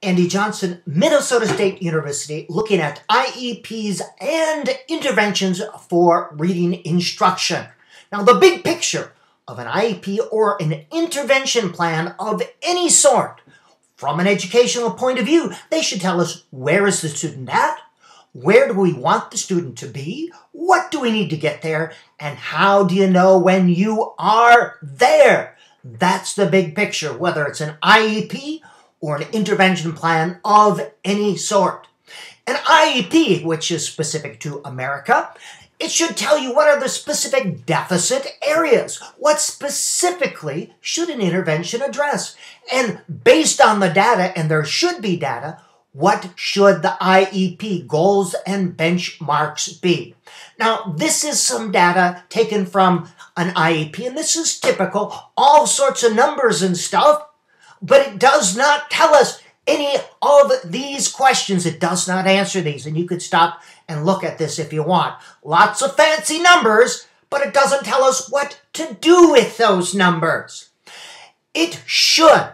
Andy Johnson, Minnesota State University, looking at IEPs and interventions for reading instruction. Now, the big picture of an IEP or an intervention plan of any sort, from an educational point of view, they should tell us, where is the student at? Where do we want the student to be? What do we need to get there? And how do you know when you are there? That's the big picture, whether it's an IEP or an intervention plan of any sort. An IEP, which is specific to America, it should tell you what are the specific deficit areas. What specifically should an intervention address? And based on the data, and there should be data, what should the IEP goals and benchmarks be? Now, this is some data taken from an IEP, and this is typical, all sorts of numbers and stuff, but it does not tell us any of these questions. It does not answer these, and you could stop and look at this if you want. Lots of fancy numbers, but it doesn't tell us what to do with those numbers. It should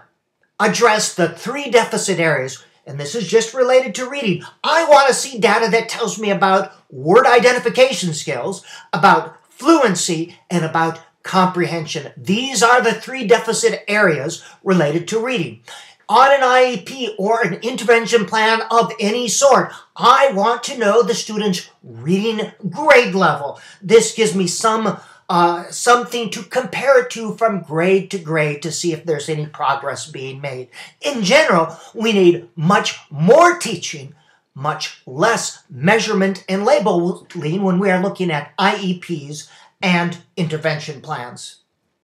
address the 3 deficit areas, and this is just related to reading. I want to see data that tells me about word identification skills, about fluency, and about comprehension. These are the 3 deficit areas related to reading. On an IEP or an intervention plan of any sort, I want to know the student's reading grade level. This gives me something to compare it to from grade to grade to see if there's any progress being made. In general, we need much more teaching, much less measurement and labeling when we are looking at IEPs and intervention plans.